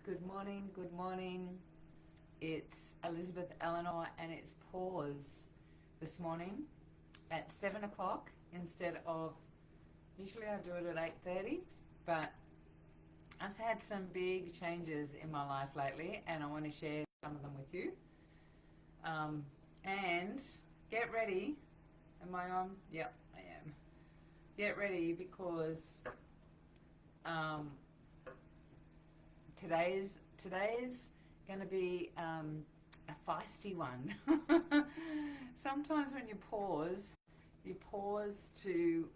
Good morning, good morning. It's Elizabeth Elenor and it's pause this morning at 7 o'clock instead of, usually I do it at 8:30, but I've had some big changes in my life lately and I want to share some of them with you. And get ready. Am I on? Yep, I am. Get ready because today's going to be a feisty one. Sometimes when you pause to,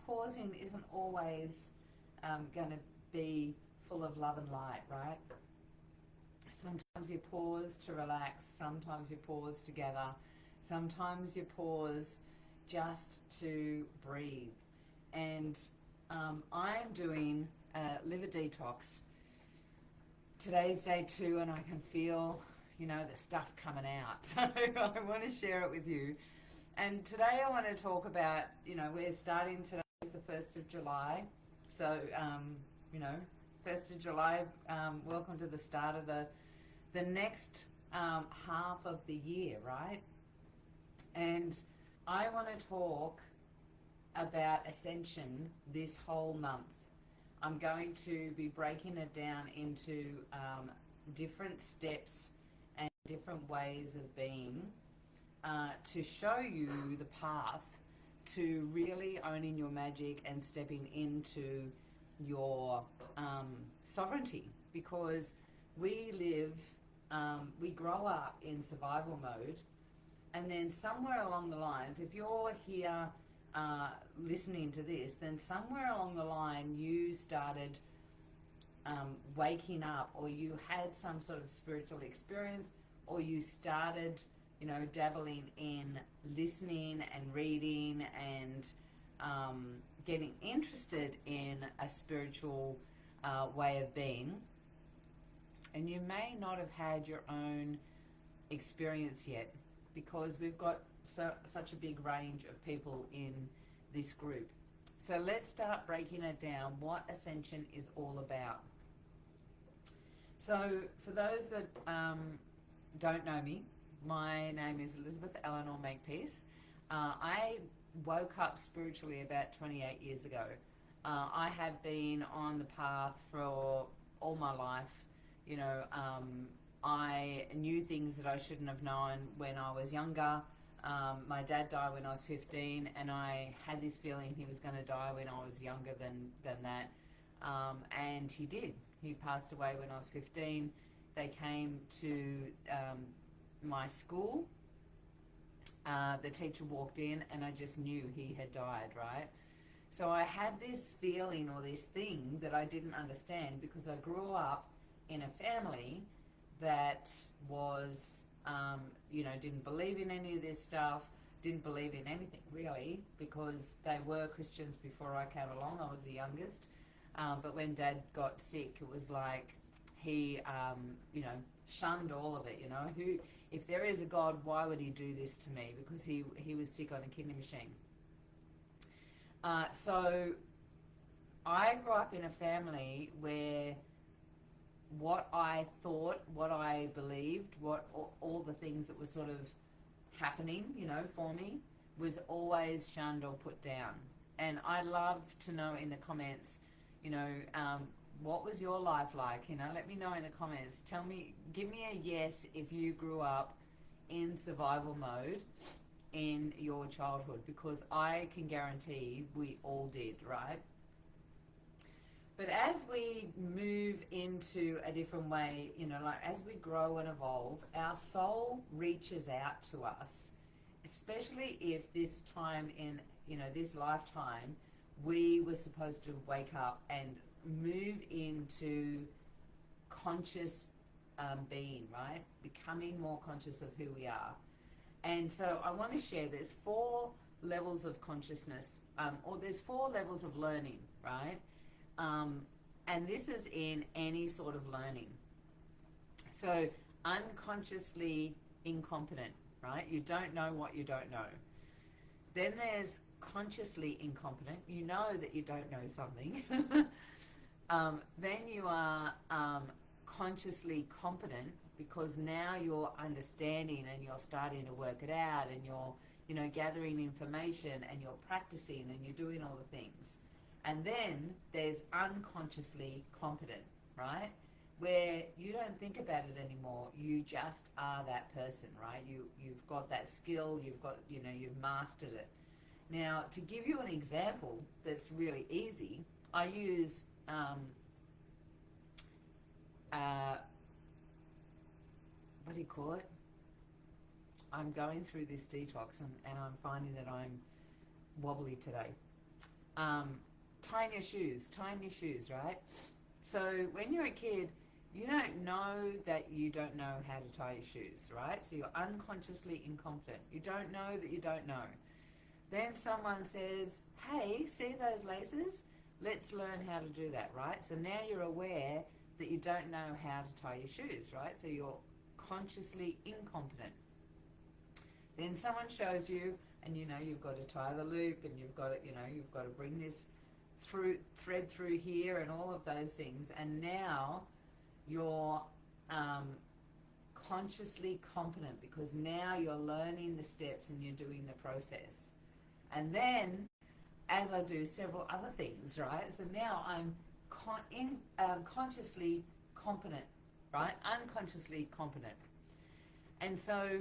pausing isn't always going to be full of love and light, right? Sometimes you pause to relax, sometimes you pause together, sometimes you pause just to breathe. And I'm doing a liver detox. Today's day 2 and I can feel, the stuff coming out. So I want to share it with you. And today I want to talk about, we're starting today, it's the 1st of July. So, 1st of July, welcome to the start of the next half of the year, right? And I want to talk about Ascension this whole month. I'm going to be breaking it down into different steps and different ways of being to show you the path to really owning your magic and stepping into your sovereignty. Because we grow up in survival mode, and then somewhere along the lines, if you're here listening to this, then somewhere along the line you started waking up, or you had some sort of spiritual experience, or you started dabbling in listening and reading and getting interested in a spiritual way of being. And you may not have had your own experience yet, because we've got such a big range of people in this group. So let's start breaking it down, what Ascension is all about. So for those that don't know me, my name is Elizabeth Elenor Makepeace. I woke up spiritually about 28 years ago. I have been on the path for all my life. I knew things that I shouldn't have known when I was younger. My dad died when I was 15, and I had this feeling he was going to die when I was younger than that. And he did. He passed away when I was 15. They came to my school. The teacher walked in, and I just knew he had died, right? So I had this feeling, or this thing that I didn't understand, because I grew up in a family that was, didn't believe in any of this stuff, didn't believe in anything really, because they were Christians before I came along. I was the youngest. But when Dad got sick, it was like he, shunned all of it, Who, if there is a God, why would he do this to me? Because he was sick on a kidney machine. So I grew up in a family where what I thought, what I believed, all the things that were sort of happening, for me, was always shunned or put down. And I'd love to know in the comments, what was your life like? Let me know in the comments. Tell me, give me a yes if you grew up in survival mode in your childhood, because I can guarantee we all did, right? But as we move into a different way, as we grow and evolve, our soul reaches out to us, especially if this time in, this lifetime, we were supposed to wake up and move into conscious being, right? Becoming more conscious of who we are. And so I want to share, there's 4 levels of consciousness, or there's 4 levels of learning, right? And this is in any sort of learning. So unconsciously incompetent, right? You don't know what you don't know. Then there's consciously incompetent. You know that you don't know something. Then you are consciously competent, because now you're understanding and you're starting to work it out, and you're, you know, gathering information, and you're practicing, and you're doing all the things. And then there's unconsciously competent, right? Where you don't think about it anymore. You just are that person, right? You've got that skill, you've got, you know, you've mastered it. Now, to give you an example that's really easy, I use what do you call it? I'm going through this detox, and I'm finding that I'm wobbly today. Tying your shoes, right? So when you're a kid, you don't know that you don't know how to tie your shoes, right? So you're unconsciously incompetent. You don't know that you don't know. Then someone says, hey, see those laces? Let's learn how to do that, right? So now you're aware that you don't know how to tie your shoes, right? So you're consciously incompetent. Then someone shows you, and you know you've got to tie the loop, and you've got to, you know, you've got to bring this thread through here, and all of those things. And now you're consciously competent, because now you're learning the steps and you're doing the process. And then, as I do several other things, right? So now I'm consciously competent, right? Unconsciously competent. And so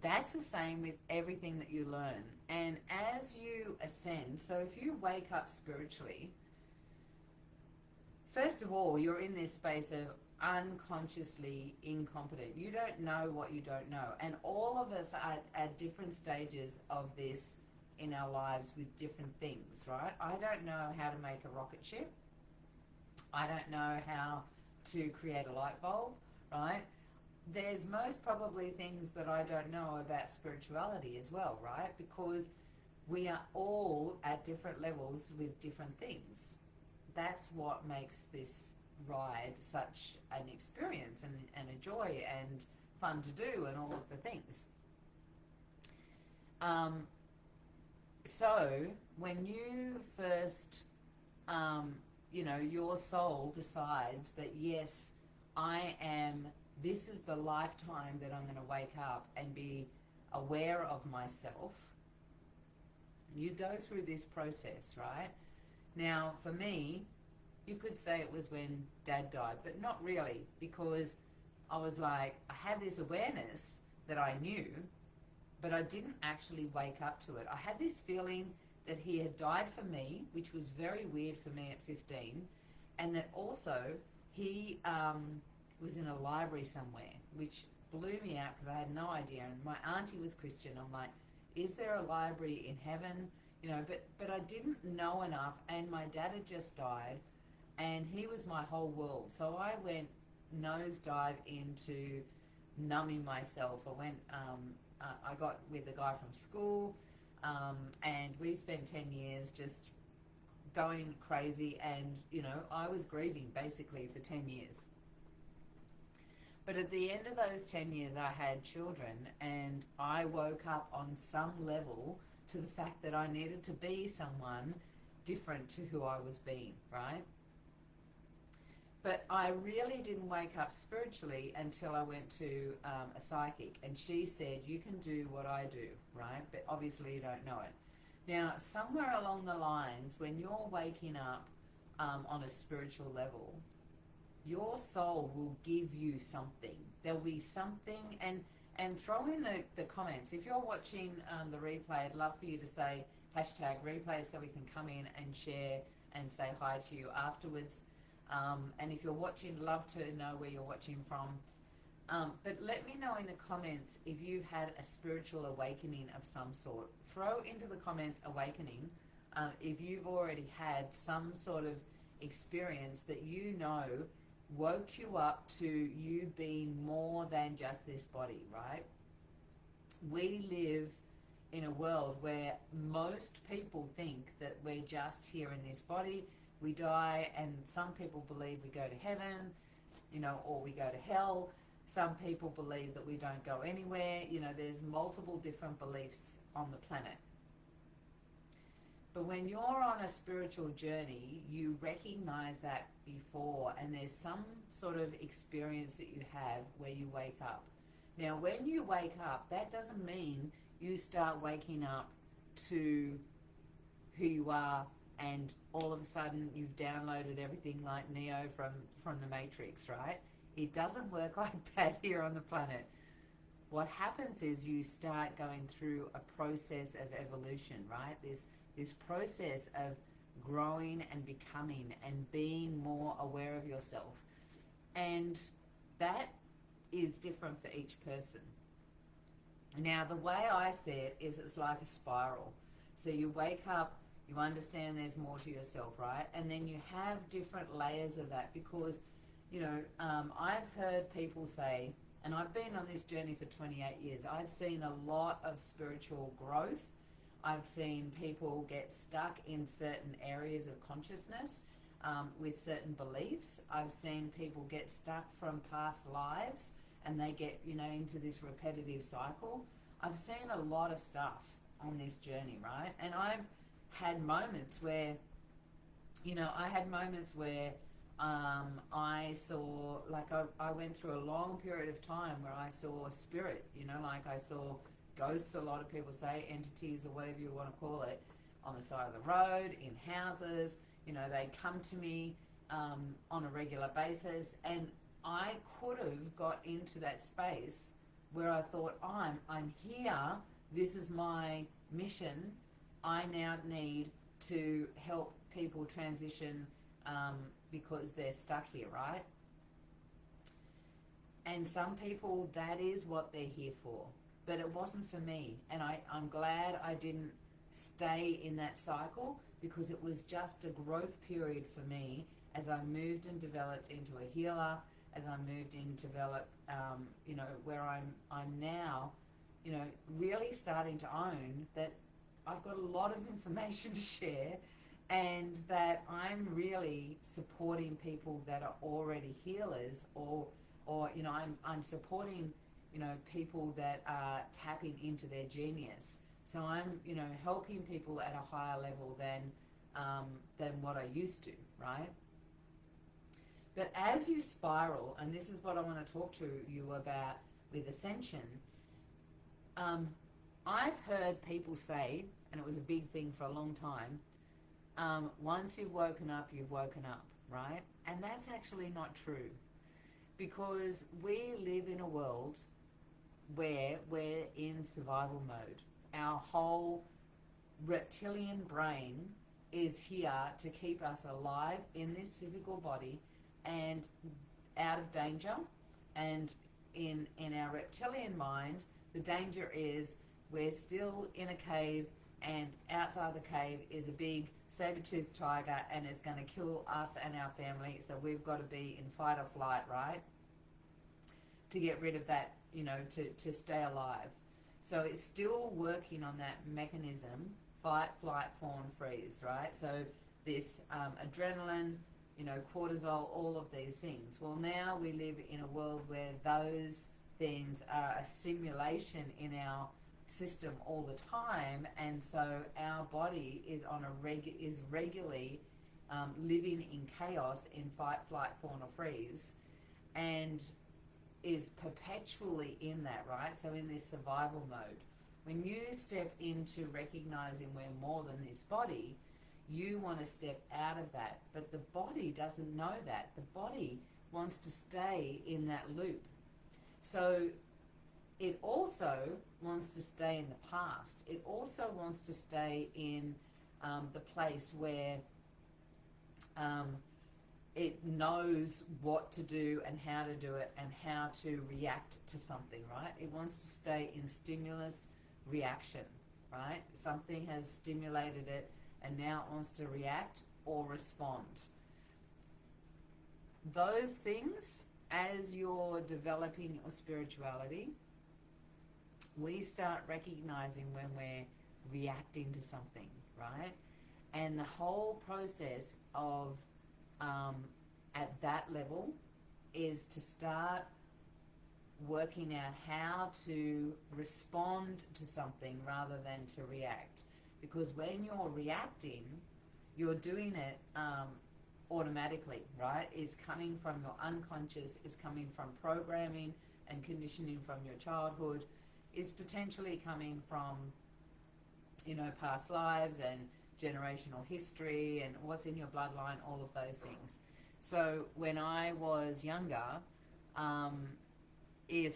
that's the same with everything that you learn. And as you ascend, so if you wake up spiritually, first of all, you're in this space of unconsciously incompetent. You don't know what you don't know. And all of us are at different stages of this in our lives with different things, right? I don't know how to make a rocket ship. I don't know how to create a light bulb, right? There's most probably things that I don't know about spirituality as well, right? Because we are all at different levels with different things. That's what makes this ride such an experience, and a joy, and fun to do, and all of the things. So when you first, you know, your soul decides that, yes, this is the lifetime that I'm going to wake up and be aware of myself, you go through this process, right? Now, for me, you could say it was when Dad died, but not really, because I was like, I had this awareness that I knew, but I didn't actually wake up to it. I had this feeling that he had died for me, which was very weird for me at 15, and that also he was in a library somewhere, which blew me out because I had no idea. And my auntie was Christian. I'm like, is there a library in heaven? You know, but I didn't know enough, and my dad had just died, and he was my whole world. So I went nosedive into numbing myself. I got with a guy from school, and we spent 10 years just going crazy, and, you know, I was grieving basically for 10 years. But at the end of those 10 years, I had children, and I woke up on some level to the fact that I needed to be someone different to who I was being, right? But I really didn't wake up spiritually until I went to a psychic, and she said, you can do what I do, right? But obviously you don't know it. Now, somewhere along the lines, when you're waking up on a spiritual level, your soul will give you something. There'll be something, and throw in the comments. If you're watching the replay, I'd love for you to say #replay so we can come in and share and say hi to you afterwards. And if you're watching, love to know where you're watching from. But let me know in the comments if you've had a spiritual awakening of some sort. Throw into the comments awakening if you've already had some sort of experience that you know woke you up to you being more than just this body, right? We live in a world where most people think that we're just here in this body. We die, and some people believe we go to heaven, you know, or we go to hell. Some people believe that we don't go anywhere. You know, there's multiple different beliefs on the planet. But when you're on a spiritual journey, you recognize that before, and there's some sort of experience that you have where you wake up. Now, when you wake up, that doesn't mean you start waking up to who you are and all of a sudden you've downloaded everything like Neo from the Matrix, right? It doesn't work like that here on the planet. What happens is you start going through a process of evolution, right? This process of growing and becoming and being more aware of yourself. And that is different for each person. Now, the way I see it is it's like a spiral. So you wake up, you understand there's more to yourself, right? And then you have different layers of that because, you know, I've heard people say, and I've been on this journey for 28 years, I've seen a lot of spiritual growth. I've seen people get stuck in certain areas of consciousness with certain beliefs. I've seen people get stuck from past lives and they get, you know, into this repetitive cycle. I've seen a lot of stuff on this journey, right? And I've had moments where, you know, I saw, like I went through a long period of time where I saw spirit, you know, like I saw ghosts, a lot of people say, entities or whatever you want to call it, on the side of the road, in houses. You know, they'd come to me on a regular basis, and I could have got into that space where I thought, oh, I'm here, this is my mission, I now need to help people transition because they're stuck here, right? And some people, that is what they're here for. But it wasn't for me. And I'm glad I didn't stay in that cycle because it was just a growth period for me as I moved and developed into a healer, as I moved and developed, you know, where I'm now, you know, really starting to own that I've got a lot of information to share and that I'm really supporting people that are already healers or you know, I'm supporting, you know, people that are tapping into their genius. So I'm, you know, helping people at a higher level than what I used to, right? But as you spiral, and this is what I want to talk to you about with Ascension, I've heard people say, and it was a big thing for a long time, once you've woken up, right? And that's actually not true, because we live in a world where we're in survival mode. Our whole reptilian brain is here to keep us alive in this physical body and out of danger. And in our reptilian mind, the danger is we're still in a cave, and outside the cave is a big saber-toothed tiger and it's going to kill us and our family, so we've got to be in fight or flight, right? To get rid of that, you know, to stay alive. So it's still working on that mechanism, fight, flight, fawn, freeze, right? So this adrenaline, you know, cortisol, all of these things. Well, now we live in a world where those things are a simulation in our system all the time, and so our body is on is regularly living in chaos, in fight, flight, fawn, or freeze, and is perpetually in that, right? So in this survival mode. When you step into recognizing we're more than this body, you want to step out of that, but the body doesn't know that. The body wants to stay in that loop. So it also wants to stay in the past. It also wants to stay in the place where it knows what to do and how to do it and how to react to something, right? It wants to stay in stimulus reaction, right? Something has stimulated it and now it wants to react or respond. Those things, as you're developing your spirituality, we start recognizing when we're reacting to something, right? And the whole process of at that level is to start working out how to respond to something rather than to react. because when you're reacting, you're doing it automatically, right? It's coming from your unconscious, it's coming from programming and conditioning from your childhood, it's potentially coming from, you know, past lives and generational history and what's in your bloodline, all of those things. So when I was younger, if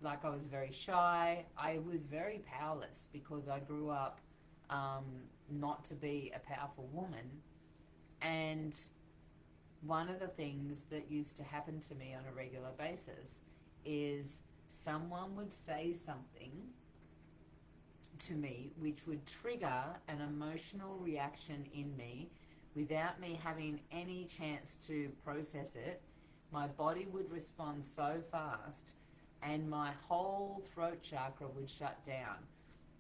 like I was very shy, I was very powerless because I grew up not to be a powerful woman. And one of the things that used to happen to me on a regular basis is someone would say something to me which would trigger an emotional reaction in me without me having any chance to process it. My body would respond so fast and my whole throat chakra would shut down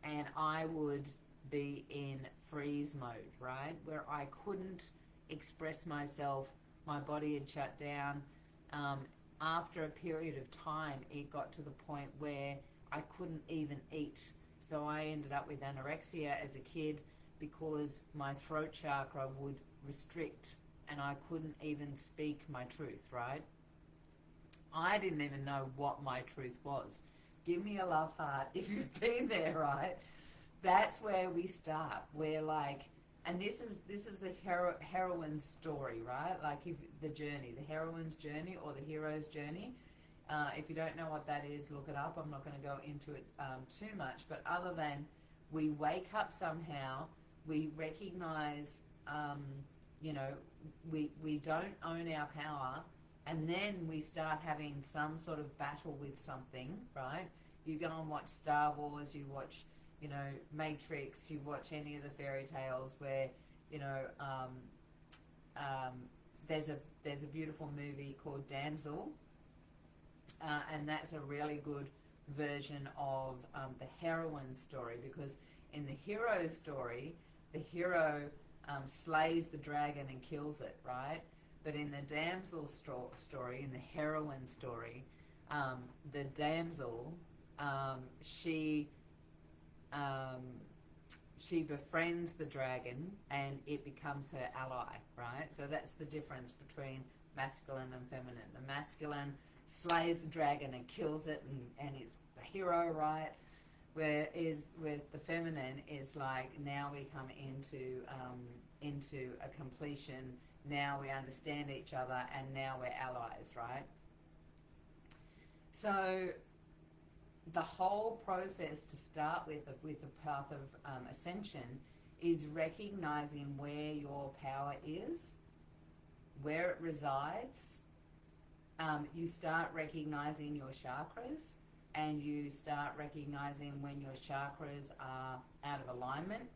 and I would be in freeze mode, right? Where I couldn't express myself, my body had shut down. After a period of time, it got to the point where I couldn't even eat. So I ended up with anorexia as a kid because my throat chakra would restrict and I couldn't even speak my truth, right? I didn't even know what my truth was. Give me a love heart if you've been there, right? That's where we start. We're like, and this is the heroine's story, right? Like if the journey, the heroine's journey or the hero's journey. If you don't know what that is, look it up. I'm not going to go into it too much, but other than we wake up somehow, we recognize, we don't own our power, and then we start having some sort of battle with something, right? You go and watch Star Wars, you watch, Matrix, you watch any of the fairy tales where, there's a beautiful movie called Damsel, and that's a really good version of the heroine's story, because in the hero's story, the hero slays the dragon and kills it, right? But in the damsel story, in the heroine story, the damsel, she befriends the dragon and it becomes her ally, right? So that's the difference between masculine and feminine. The masculine slays the dragon and kills it and it's the hero, right? Whereas with the feminine is like, now we come into a completion, now we understand each other and now we're allies, right? So the whole process to start with the path of ascension is recognizing where your power is, where it resides. You start recognizing your chakras, and you start recognizing when your chakras are out of alignment.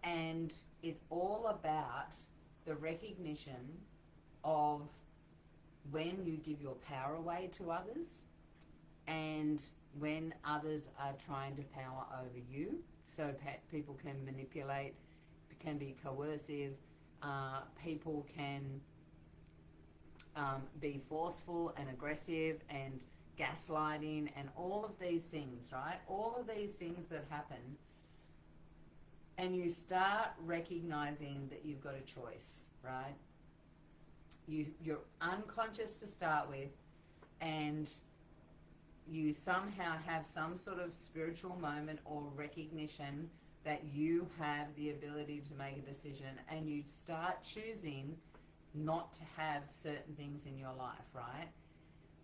And it's all about the recognition of when you give your power away to others and when others are trying to power over you. So people can manipulate, can be coercive, people can be forceful and aggressive and gaslighting and all of these things, right? All of these things that happen, and you start recognizing that you've got a choice, right? You're unconscious to start with, and you somehow have some sort of spiritual moment or recognition that you have the ability to make a decision, and you start choosing not to have certain things in your life, right?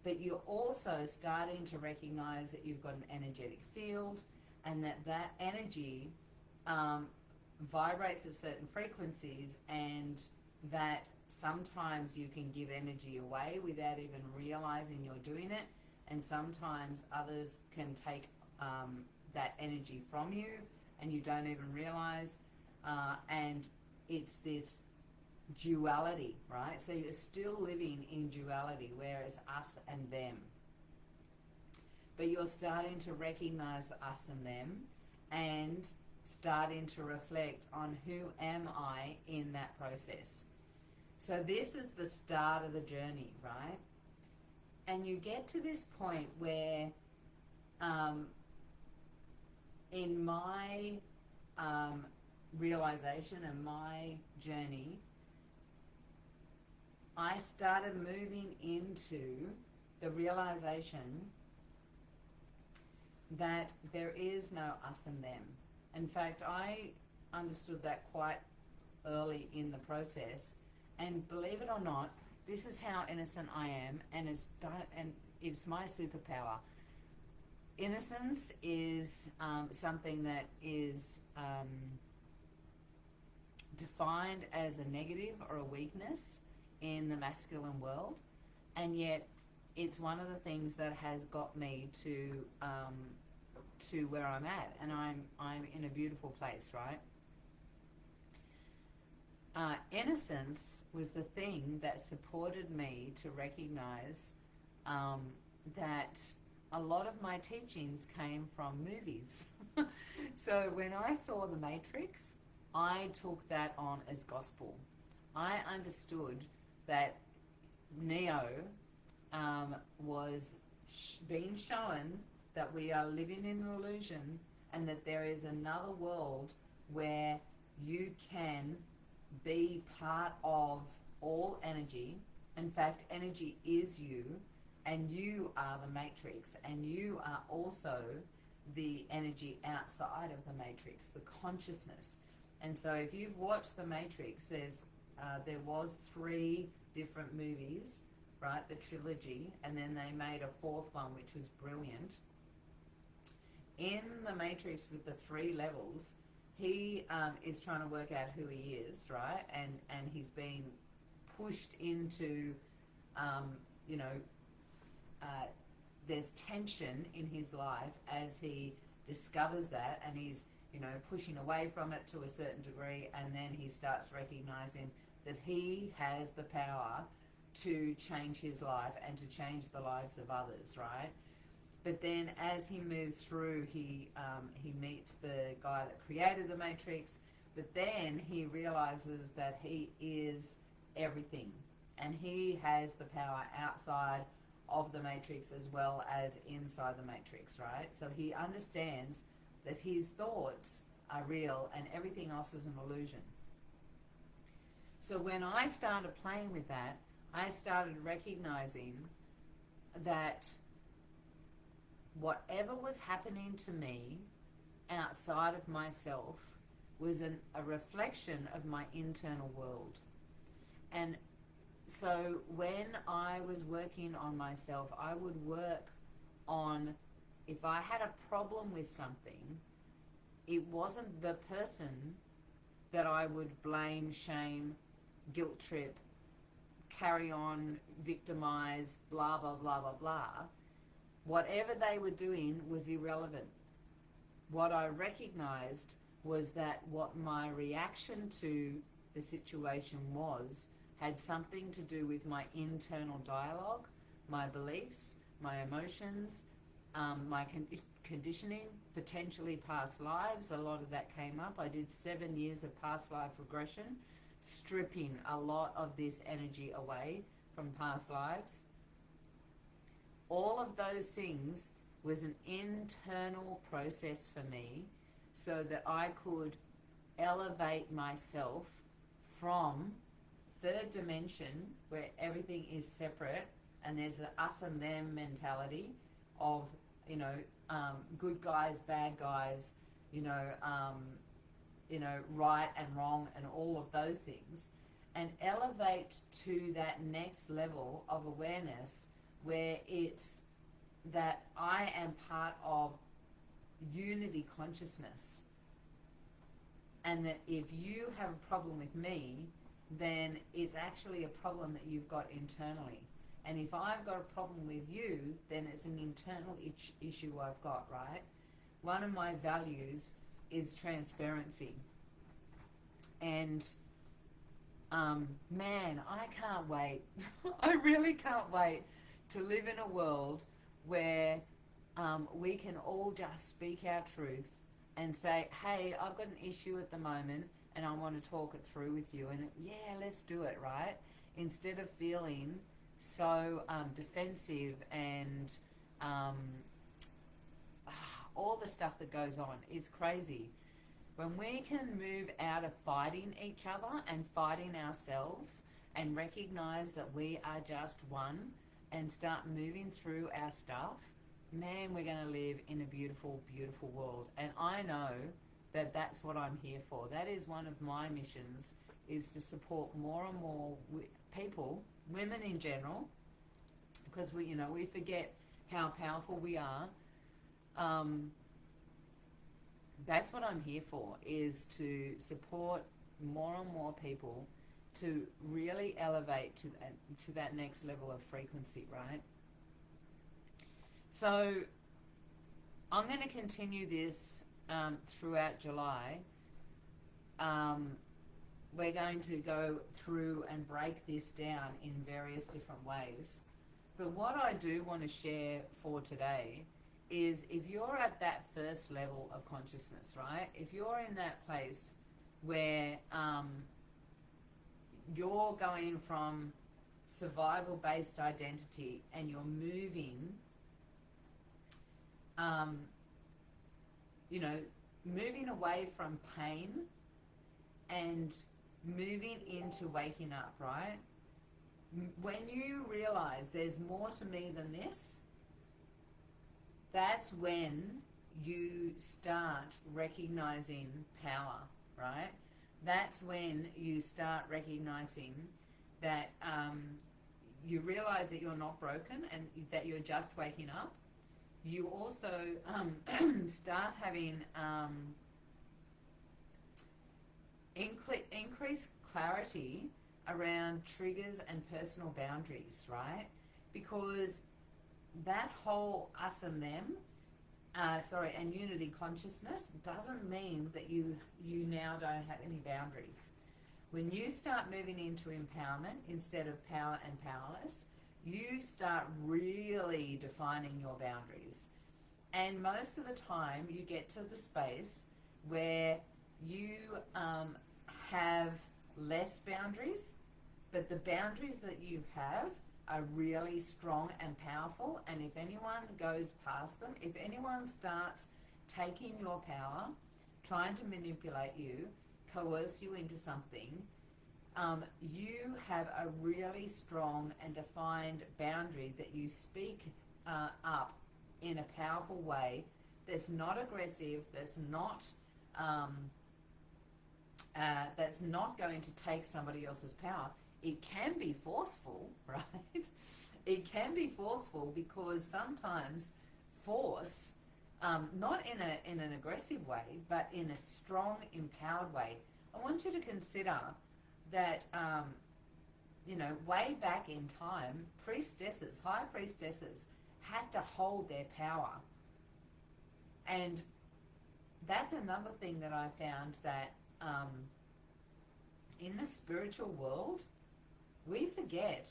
But you're also starting to recognize that you've got an energetic field, and that energy vibrates at certain frequencies, and that sometimes you can give energy away without even realizing you're doing it, and sometimes others can take that energy from you and you don't even realize, and it's this duality, right? So you're still living in duality, whereas us and them, but you're starting to recognize the us and them and starting to reflect on who am I in that process. So this is the start of the journey, right? And you get to this point where in my realization and my journey, I started moving into the realization that there is no us and them. In fact, I understood that quite early in the process, and believe it or not, this is how innocent I am, and it's my superpower. Innocence is something that is defined as a negative or a weakness in the masculine world, and yet it's one of the things that has got me to where I'm at, and I'm in a beautiful place, right? Innocence was the thing that supported me to recognize that a lot of my teachings came from movies. So when I saw The Matrix, I took that on as gospel. I understood that Neo was being shown that we are living in an illusion, and that there is another world where you can be part of all energy. In fact, energy is you, and you are the matrix, and you are also the energy outside of the matrix, the consciousness. And so if you've watched the Matrix, there was 3 different movies, right, the trilogy, and then they made a 4th one which was brilliant. In the Matrix, with the 3 levels, he is trying to work out who he is, right, and he's being pushed into, there's tension in his life as he discovers that, and he's pushing away from it to a certain degree, and then he starts recognizing that he has the power to change his life and to change the lives of others, right? But then as he moves through, he meets the guy that created the Matrix, but then he realizes that he is everything, and he has the power outside of the Matrix as well as inside the Matrix, right? So he understands that his thoughts are real and everything else is an illusion. So when I started playing with that, I started recognizing that whatever was happening to me outside of myself was a reflection of my internal world. And so when I was working on myself, I would work on, if I had a problem with something, it wasn't the person that I would blame, shame, guilt trip, carry on, victimize, blah, blah, blah, blah, blah. Whatever they were doing was irrelevant. What I recognized was that what my reaction to the situation was had something to do with my internal dialogue, my beliefs, my emotions, my conditioning, potentially past lives. A lot of that came up. I did 7 years of past life regression, stripping a lot of this energy away from past lives. All of those things was an internal process for me so that I could elevate myself from 3rd dimension, where everything is separate and there's an us and them mentality of, good guys, bad guys, right and wrong and all of those things, and elevate to that next level of awareness where it's that I am part of unity consciousness, and that if you have a problem with me, then it's actually a problem that you've got internally. And if I've got a problem with you, then it's an internal issue I've got, right? One of my values is transparency. And man, I can't wait. I really can't wait to live in a world where we can all just speak our truth and say, hey, I've got an issue at the moment and I want to talk it through with you. And yeah, let's do it, right? Instead of feeling so defensive and all the stuff that goes on is crazy. When we can move out of fighting each other and fighting ourselves and recognize that we are just one and start moving through our stuff, man, we're going to live in a beautiful, beautiful world. And I know that that's what I'm here for. That is one of my missions, is to support more and more people, women in general, because we forget how powerful we are. That's what I'm here for, is to support more and more people to really elevate to that next level of frequency, right? So I'm going to continue this throughout July. We're going to go through and break this down in various different ways. But what I do want to share for today is, if you're at that first level of consciousness, right? If you're in that place where you're going from survival-based identity and you're moving, moving away from pain and moving into waking up, right? When you realize there's more to me than this, that's when you start recognizing power, right? That's when you start recognizing that you realize that you're not broken and that you're just waking up. You also start having increased clarity around triggers and personal boundaries, right? Because that whole us and them, and unity consciousness doesn't mean that you now don't have any boundaries. When you start moving into empowerment instead of power and powerless, you start really defining your boundaries. And most of the time you get to the space where you have less boundaries, but the boundaries that you have are really strong and powerful. And if anyone goes past them, if anyone starts taking your power, trying to manipulate you, coerce you into something, you have a really strong and defined boundary that you speak up in a powerful way, that's not aggressive, that's not going to take somebody else's power. It can be forceful, right? It can be forceful, because sometimes force, not in an aggressive way, but in a strong, empowered way. I want you to consider that, way back in time, priestesses, high priestesses, had to hold their power. And that's another thing that I found, that in the spiritual world, we forget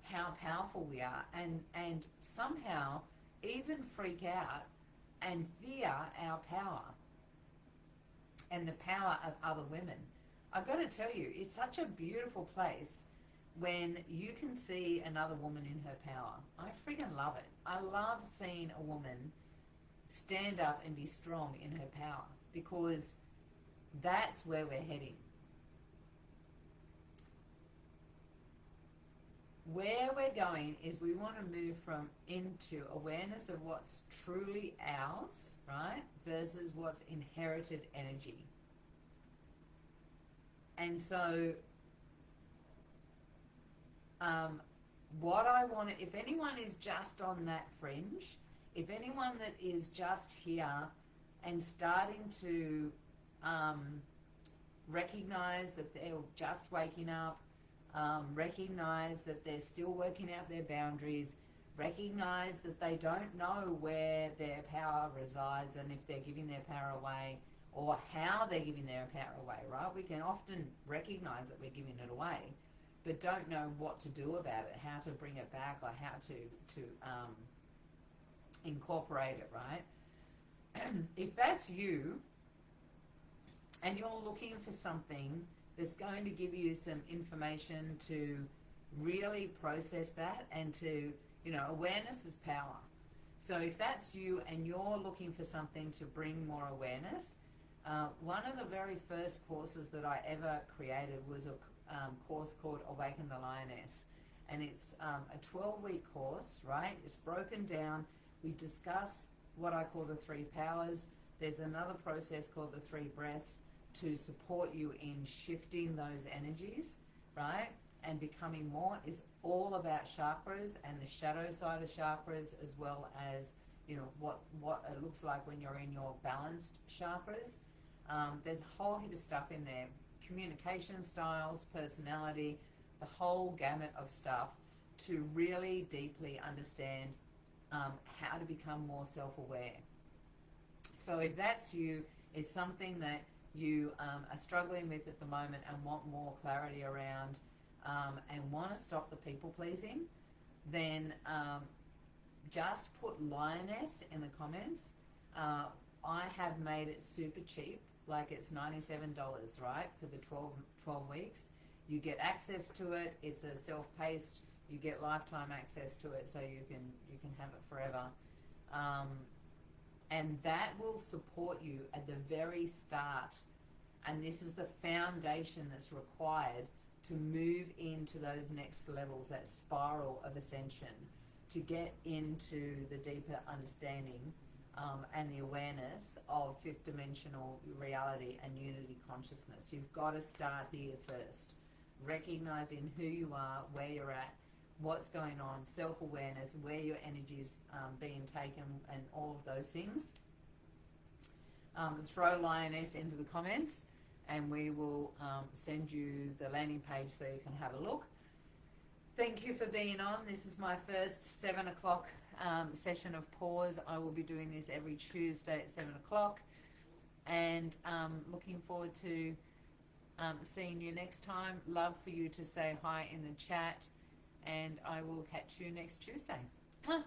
how powerful we are, and somehow even freak out and fear our power and the power of other women. I've got to tell you, it's such a beautiful place when you can see another woman in her power. I freaking love it. I love seeing a woman stand up and be strong in her power, because that's where we're heading. Where we're going is, we want to move into awareness of what's truly ours, right, versus what's inherited energy. And so what I want to, if anyone is just on that fringe, if anyone that is just here and starting to recognize that they're just waking up, recognize that they're still working out their boundaries, recognize that they don't know where their power resides and if they're giving their power away, or how they're giving their power away, right? We can often recognize that we're giving it away, but don't know what to do about it, how to bring it back, or how to incorporate it, right? If that's you, and you're looking for something that's going to give you some information to really process that, and to, awareness is power. So if that's you and you're looking for something to bring more awareness, one of the very first courses that I ever created was a course called Awaken the Lioness. And it's a 12-week course, right? It's broken down. We discuss what I call the 3 powers. There's another process called the 3 breaths to support you in shifting those energies, right? And becoming more is all about chakras and the shadow side of chakras, as well as, you know, what it looks like when you're in your balanced chakras. There's a whole heap of stuff in there. Communication styles, personality, the whole gamut of stuff to really deeply understand how to become more self-aware. So if that's you, it's something that you are struggling with at the moment and want more clarity around, and want to stop the people pleasing, then just put lioness in the comments. I have made it super cheap, like it's $97, right, for the 12 weeks. You get access to it. It's a self-paced. You get lifetime access to it, so you can have it forever. And that will support you at the very start. And this is the foundation that's required to move into those next levels, that spiral of ascension, to get into the deeper understanding and the awareness of fifth dimensional reality and unity consciousness. You've got to start here first, recognizing who you are, where you're at, what's going on, self-awareness, where your energy is being taken, and all of those things. Throw lioness into the comments, and we will send you the landing page so you can have a look. Thank you for being on. This is my first 7 o'clock session of pause. I will be doing this every Tuesday at 7 o'clock, and looking forward to seeing you next time. Love for you to say hi in the chat, and I will catch you next Tuesday. Mwah.